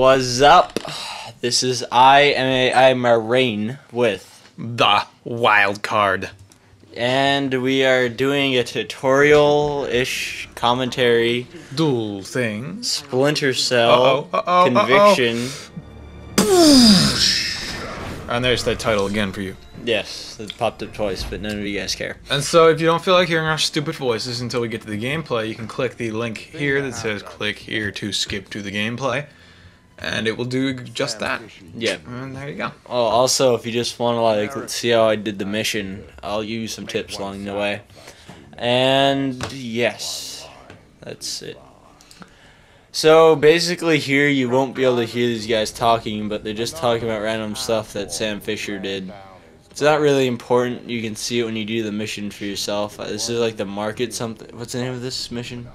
What's up? This is I'm a Rain with the wild card, and we are doing a tutorial-ish commentary. Dual things. Splinter Cell. Conviction. And there's that title again for you. Yes, it popped up twice, but none of you guys care. And so if you don't feel like hearing our stupid voices until we get to the gameplay, you can click the link here that says click here to skip to the gameplay. And it will do just that. Yeah. And there you go. Oh, also, if you just want to like see how I did the mission, I'll give you some tips along the way. And yes, that's it. So basically here you won't be able to hear these guys talking, but they're just talking about random stuff that Sam Fisher did. It's not really important. You can see it when you do the mission for yourself. This is like the market something. What's the name of this mission?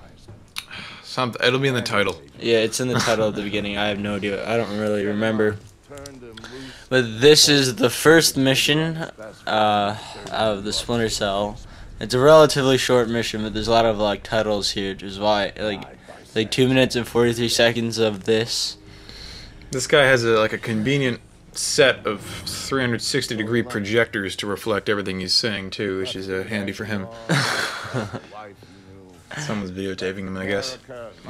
Something. It'll be in the title. Yeah, it's in the title at the beginning. I have no idea. I don't really remember. But this is the first mission of the Splinter Cell. It's a relatively short mission, but there's a lot of like titles here, which is why like 2 minutes and 43 seconds of this. This guy has a convenient set of 360-degree projectors to reflect everything he's saying too, which is handy for him. Someone's videotaping him, I guess.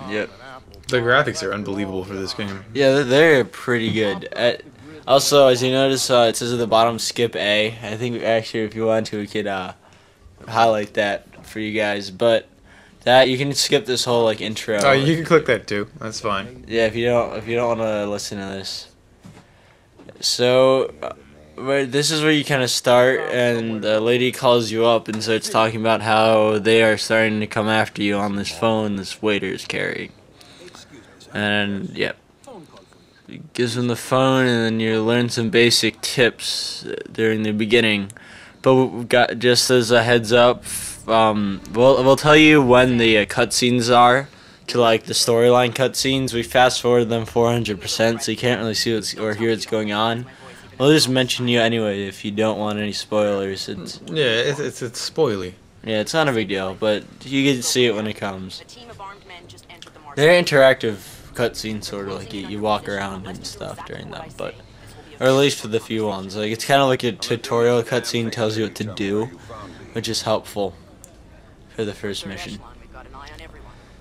Yep. The graphics are unbelievable for this game. Yeah, they're pretty good. Also, as you notice, it says at the bottom, skip A. I think actually, if you want to, we could highlight that for you guys. But that you can skip this whole like intro. Oh, you can click that too. That's fine. Yeah, if you don't want to listen to this. So, this is where you kind of start, and the lady calls you up and starts talking about how they are starting to come after you on this phone this waiter is carrying. And, yep. Gives them the phone, and then you learn some basic tips during the beginning. But we've got, just as a heads up, we'll tell you when the cutscenes are. To like the storyline cutscenes, we fast forward them 400%, so you can't really see or hear what's going on. We'll just mention you anyway if you don't want any spoilers. It's spoily. Yeah, it's not a big deal, but you can see it when it comes. They're interactive cutscenes, sort of like you walk around and stuff during them, but or at least for the few ones. Like it's kind of like a tutorial cutscene, tells you what to do, which is helpful for the first mission.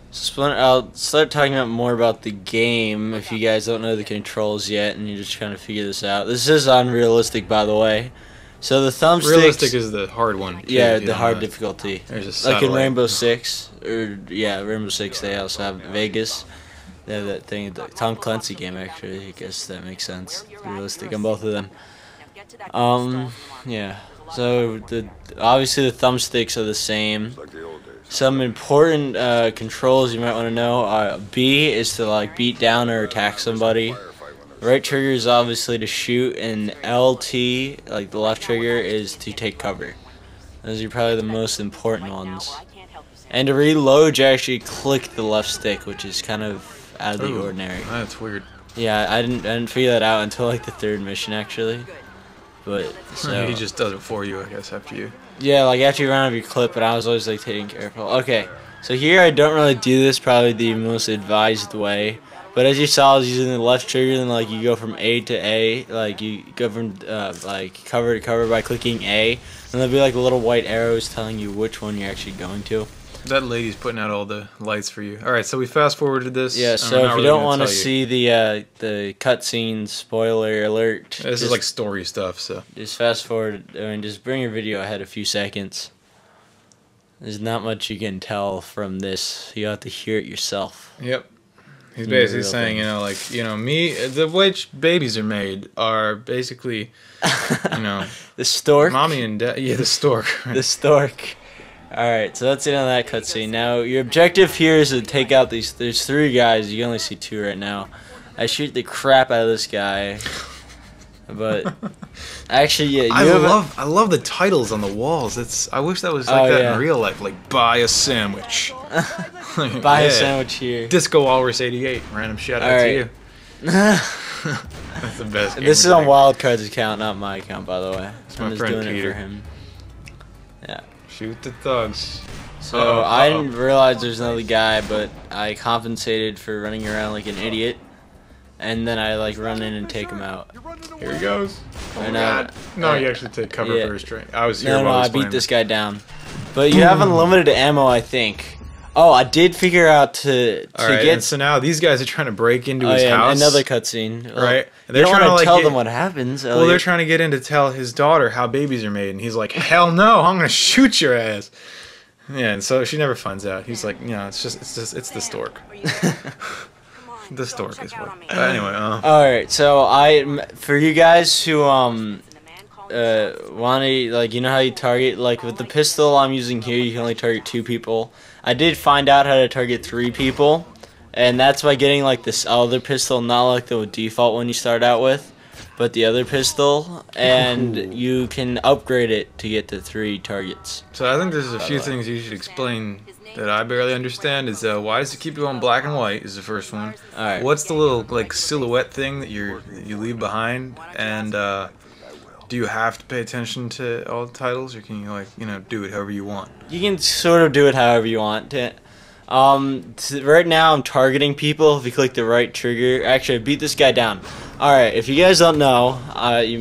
Splinter, I'll start talking more about the game if you guys don't know the controls yet and you're just trying to figure this out. This is unrealistic, by the way. So the thumbsticks... Realistic is the hard one. Yeah, the hard difficulty. There's a like in Rainbow Six, Rainbow Six, they also have Vegas. They have that thing, the Tom Clancy game, actually. I guess that makes sense. Realistic on both of them. Yeah. So obviously the thumbsticks are the same. Some important controls you might want to know. B is to like beat down or attack somebody. Right trigger is obviously to shoot, and LT, like the left trigger, is to take cover. Those are probably the most important ones. And to reload, you actually click the left stick, which is kind of out of the ordinary. That's weird. Yeah, I didn't figure that out until like the third mission actually. But so he just does it for you, I guess, after you. Yeah, like after you run out of your clip, but I was always like taking careful. Okay, so here I don't really do this probably the most advised way, but as you saw, I was using the left trigger, then like you go from A to A, like you go from like cover to cover by clicking A, and there'll be like little white arrows telling you which one you're actually going to. That lady's putting out all the lights for you. All right, so we fast forwarded this. Yeah, so if you don't want to see the cutscene, spoiler alert. This is like story stuff, so just fast forward. I mean, just bring your video ahead a few seconds. There's not much you can tell from this. You have to hear it yourself. Yep. He's basically saying, the way babies are made are basically, the stork. Mommy and dad. Yeah, the stork. The stork. Alright, so that's it on that cutscene. Now, your objective here is to take out these... There's 3 guys. You can only see 2 right now. I shoot the crap out of this guy. But... Actually, yeah, I love the titles on the walls. I wish that was like that in real life. Like, buy a sandwich. Buy a sandwich here. Disco Walrus 88. Random shout out to you. That's the best game. This is on Wildcard's account, not my account, by the way. My friend doing Peter. It for him. Yeah. Shoot the thugs. So I didn't realize there's another guy, but I compensated for running around like an idiot. and then I like run in and take him out. Here he goes. Oh And, my God. No, you actually take cover yeah. first, right? I was here No, while I was I beat playing this guy down. But you have unlimited ammo, I think. Oh, I did figure out to Alright, get. and so now these guys are trying to break into Oh his yeah, house. another cutscene. Right. And They're you don't trying to, want like, to tell get- them what happens. Well, they're trying to get in to tell his daughter how babies are made, and he's like, "Hell no, I'm gonna shoot your ass." Yeah, and so she never finds out. He's like, it's the stork. The stork is what. Anyway, All right, so for you guys who want to, like, you know how you target, like with the pistol I'm using here, you can only target 2 people. I did find out how to target 3 people, and that's by getting like this other pistol, not like the default one you start out with, but the other pistol, and you can upgrade it to get to 3 targets. So I think there's a few things you should explain that I barely understand. Is why does it keep you on black and white? Is the first one. All right. What's the little like silhouette thing that you leave behind? And do you have to pay attention to all the titles, or can you do it however you want? You can sort of do it however you want. Right now I'm targeting people. If you click the right trigger, actually I beat this guy down. Alright, if you guys don't know,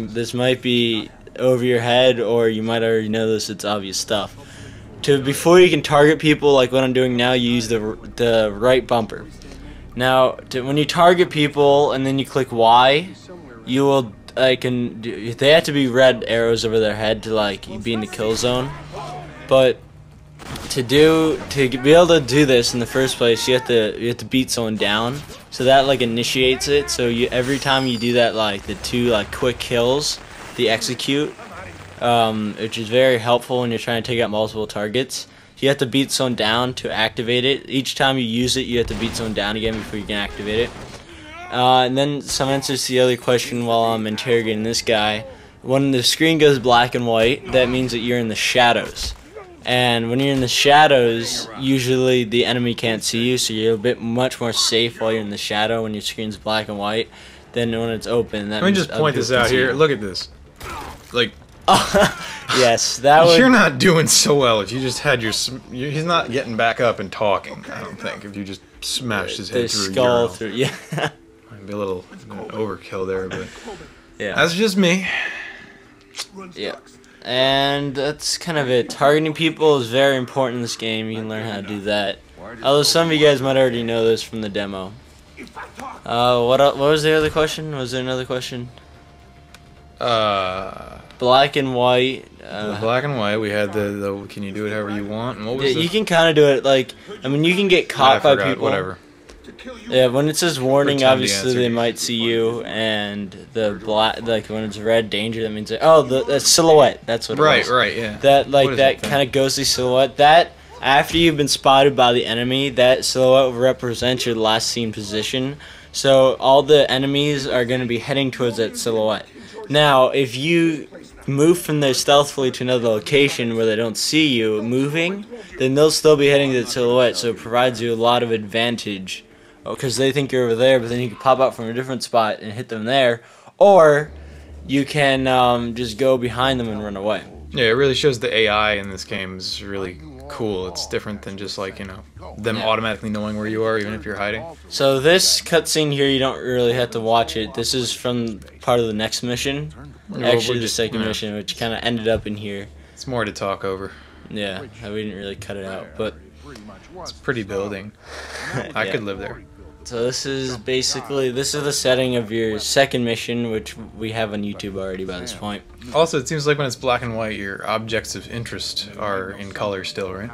this might be over your head, or you might already know this, it's obvious stuff. Before you can target people like what I'm doing now, you use the right bumper. Now, when you target people and then you click Y, you will they have to be red arrows over their head to like be in the kill zone. But to be able to do this in the first place, you have to beat someone down. So that like initiates it. So every time you do that, like the 2 like quick kills, the execute, which is very helpful when you're trying to take out multiple targets. You have to beat someone down to activate it. Each time you use it, you have to beat someone down again before you can activate it. And then some answers to the other question while I'm interrogating this guy. When the screen goes black and white, that means that you're in the shadows. And when you're in the shadows, usually the enemy can't see you, so you're a bit much more safe while you're in the shadow when your screen's black and white than when it's open. Let me just point this out here. Look at this. Like, yes, that would. You're not doing so well if you just had he's not getting back up and talking. I don't think if you just smashed his head through a skull urinal. through. Yeah. Might be a little overkill there, but yeah. that's just me. Yeah. And that's kind of it. Targeting people is very important in this game. You can learn how to do that. Although some of you guys might already know this from the demo. What was the other question? Was there another question? Black and white. Black and white. We had the can you do it however you want? And what was you can kind of do it like, I mean, you can get caught by people. Whatever. Yeah, when it says warning, Pretend obviously they might see you, and the black, like when it's red danger, that means the silhouette. That's what it was. Right, yeah. That that kind of ghostly silhouette. That after you've been spotted by the enemy, that silhouette represents your last seen position. So all the enemies are going to be heading towards that silhouette. Now, if you move from there stealthily to another location where they don't see you moving, then they'll still be heading to the silhouette. So it provides you a lot of advantage. Because they think you're over there, but then you can pop out from a different spot and hit them there, or you can just go behind them and run away. Yeah, it really shows the AI in this game is really cool. It's different than just like, them automatically knowing where you are, even if you're hiding. So this cutscene here, you don't really have to watch it. This is from part of the next mission. Actually, the second mission, which kind of ended up in here. It's more to talk over. Yeah, we didn't really cut it out, but it's a pretty building. I could live there. So this is the setting of your second mission, which we have on YouTube already by this point. Also, it seems like when it's black and white, your objects of interest are in color still, right?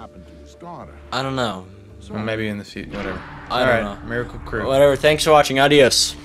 I don't know. Well, maybe in the future, whatever. I don't know. Miracle Crew. Whatever. Thanks for watching. Adios.